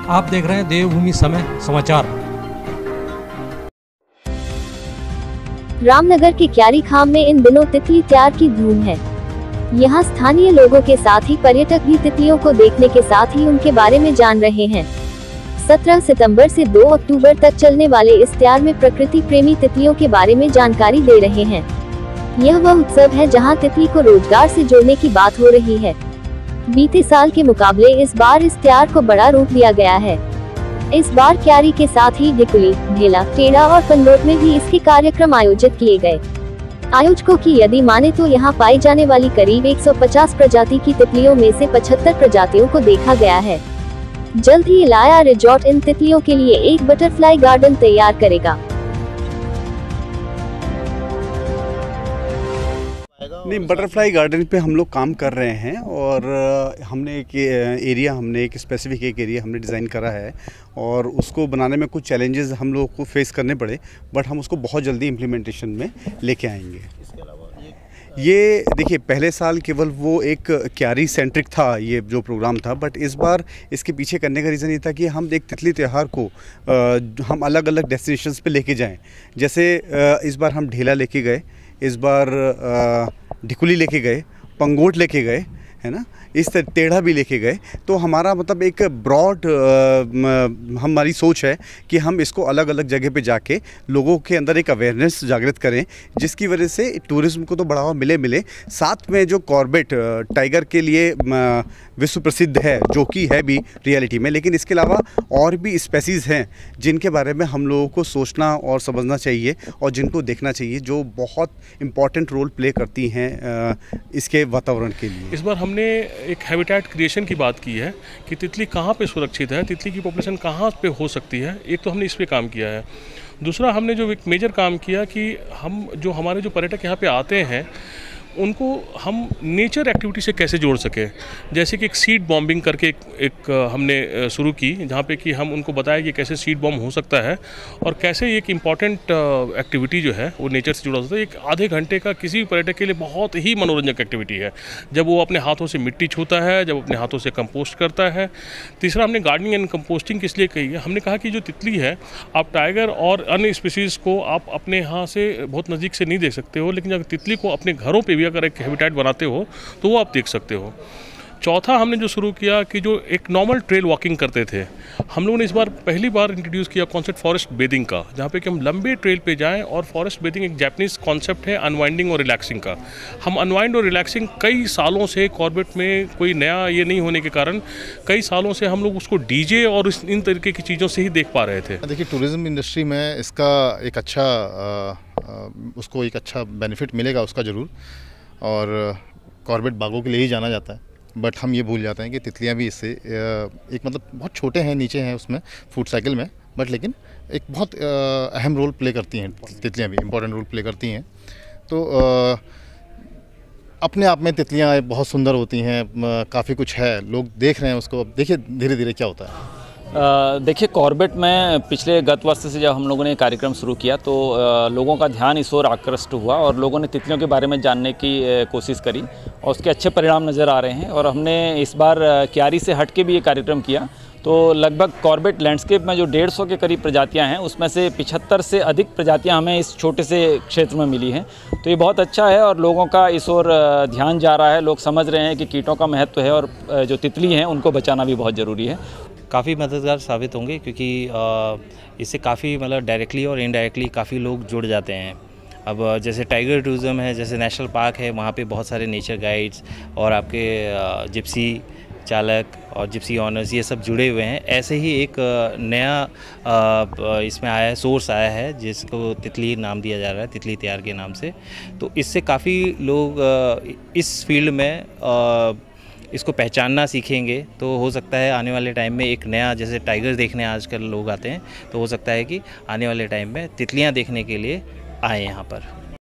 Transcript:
आप देख रहे हैं देवभूमि समय समाचार। रामनगर के क्यारी खाम में इन दिनों तितली त्यार की धूम है। यहाँ स्थानीय लोगों के साथ ही पर्यटक भी तितलियों को देखने के साथ ही उनके बारे में जान रहे हैं। 17 सितंबर से 2 अक्टूबर तक चलने वाले इस त्यार में प्रकृति प्रेमी तितलियों के बारे में जानकारी दे रहे हैं। यह वह उत्सव है जहाँ तितली को रोजगार से जोड़ने की बात हो रही है। बीते साल के मुकाबले इस बार इस त्यार को बड़ा रूप दिया गया है। इस बार क्यारी के साथ ही ढिकुली, ढेला, टेढ़ा और पनलोट में भी इसके कार्यक्रम आयोजित किए गए। आयोजकों की यदि माने तो यहाँ पाई जाने वाली करीब 150 प्रजाति की तितलियों में से 75 प्रजातियों को देखा गया है। जल्द ही इलाया रिजॉर्ट इन तितलियों के लिए एक बटरफ्लाई गार्डन तैयार करेगा। नहीं, बटरफ्लाई गार्डन पे हम लोग काम कर रहे हैं और हमने एक स्पेसिफिक एरिया हमने डिज़ाइन करा है और उसको बनाने में कुछ चैलेंजेस हम लोगों को फेस करने पड़े, बट हम उसको बहुत जल्दी इम्प्लीमेंटेशन में लेके आएंगे। ये देखिए, पहले साल केवल वो एक क्यारी सेंट्रिक था ये जो प्रोग्राम था, बट इस बार इसके पीछे करने का रीज़न ये था कि हम एक तितली त्यौहार को हम अलग अलग डेस्टिनेशंस पे लेके जाएं। जैसे इस बार हम ढेला लेके गए, इस बार ढिकुली लेके गए, पंगोट लेके गए, है ना, इस तरह टेढ़ा भी लेके गए। तो हमारा मतलब एक ब्रॉड हमारी सोच है कि हम इसको अलग अलग जगह पे जाके लोगों के अंदर एक अवेयरनेस जागृत करें, जिसकी वजह से टूरिज़्म को तो बढ़ावा मिले साथ में जो कॉर्बेट टाइगर के लिए विश्व प्रसिद्ध है, जो कि है भी रियलिटी में, लेकिन इसके अलावा और भी स्पेसीज़ हैं जिनके बारे में हम लोगों को सोचना और समझना चाहिए और जिनको देखना चाहिए, जो बहुत इम्पॉर्टेंट रोल प्ले करती हैं इसके वातावरण के लिए। इस बार हमने एक हैबिटेट क्रिएशन की बात की है कि तितली कहाँ पे सुरक्षित है, तितली की पॉपुलेशन कहाँ पे हो सकती है। एक तो हमने इस पे काम किया है। दूसरा, हमने जो एक मेजर काम किया कि हमारे जो पर्यटक यहाँ पे आते हैं उनको हम नेचर एक्टिविटी से कैसे जोड़ सकें। जैसे कि एक सीड बॉम्बिंग करके एक हमने शुरू की, जहाँ पे कि हम उनको बताया कि कैसे सीड बॉम्ब हो सकता है और कैसे एक इम्पॉर्टेंट एक्टिविटी जो है वो नेचर से जुड़ा होता है। एक आधे घंटे का किसी भी पर्यटक के लिए बहुत ही मनोरंजक एक्टिविटी है, जब वो अपने हाथों से मिट्टी छूता है, जब अपने हाथों से कंपोस्ट करता है। तीसरा, हमने गार्डनिंग एंड कंपोस्टिंग किस लिए कही है, हमने कहा कि जो तितली है, आप टाइगर और अन्य स्पीसीज़ को आप अपने यहाँ से बहुत नज़दीक से नहीं देख सकते हो, लेकिन अगर तितली को अपने घरों पर भी अगर एक हैबिटेट बनाते हो तो वो आप देख सकते हो। चौथा, हमने जो शुरू किया कि जो एक नॉर्मल ट्रेल वॉकिंग करते थे, हम लोगों ने इस बार पहली बार इंट्रोड्यूस किया कॉन्सेप्ट फॉरेस्ट बेदिंग का, जहाँ पे कि हम लंबे ट्रेल पे जाएं। और फॉरेस्ट बेदिंग एक जापानीज कॉन्सेप्ट है अनवाइंडिंग और रिलैक्सिंग का। हम अनवाइंड और रिलैक्सिंग कई सालों से कॉर्बेट में कोई नया ये नहीं होने के कारण कई सालों से हम लोग उसको डीजे और इन तरीके की चीज़ों से ही देख पा रहे थे। देखिए, टूरिज़्म इंडस्ट्री में इसका एक उसको एक अच्छा बेनिफिट मिलेगा उसका ज़रूर, और कॉर्बेट बागों के लिए ही जाना जाता है, बट हम ये भूल जाते हैं कि तितलियां भी इससे एक मतलब बहुत छोटे हैं, नीचे हैं उसमें फूड साइकिल में, बट लेकिन एक बहुत अहम रोल प्ले करती हैं। तितलियां भी इम्पोर्टेंट रोल प्ले करती हैं। तो अपने आप में तितलियां बहुत सुंदर होती हैं, काफ़ी कुछ है, लोग देख रहे हैं उसको। अब देखिए धीरे धीरे क्या होता है। देखिए, कॉर्बेट में पिछले गत वर्ष से जब हम लोगों ने कार्यक्रम शुरू किया तो लोगों का ध्यान इस ओर आकृष्ट हुआ और लोगों ने तितलियों के बारे में जानने की कोशिश करी और उसके अच्छे परिणाम नज़र आ रहे हैं। और हमने इस बार क्यारी से हट के भी ये कार्यक्रम किया, तो लगभग कॉर्बेट लैंडस्केप में जो 150 के करीब प्रजातियां हैं, उसमें से 75 से अधिक प्रजातियां हमें इस छोटे से क्षेत्र में मिली हैं। तो ये बहुत अच्छा है और लोगों का इस ओर ध्यान जा रहा है। लोग समझ रहे हैं कि कीटों का महत्व है और जो तितली हैं उनको बचाना भी बहुत ज़रूरी है। काफ़ी मददगार साबित होंगे, क्योंकि इससे काफ़ी मतलब डायरेक्टली और इनडायरेक्टली काफ़ी लोग जुड़ जाते हैं। अब जैसे टाइगर टूरिज़म है, जैसे नेशनल पार्क है, वहाँ पे बहुत सारे नेचर गाइड्स और आपके जिप्सी चालक और जिप्सी ऑनर्स ये सब जुड़े हुए हैं। ऐसे ही एक नया इसमें आया है, सोर्स आया है जिसको तितली नाम दिया जा रहा है, तितली त्यार के नाम से। तो इससे काफ़ी लोग इस फील्ड में इसको पहचानना सीखेंगे। तो हो सकता है आने वाले टाइम में एक नया, जैसे टाइगर देखने आजकल लोग आते हैं, तो हो सकता है कि आने वाले टाइम में तितलियां देखने के लिए आए यहाँ पर।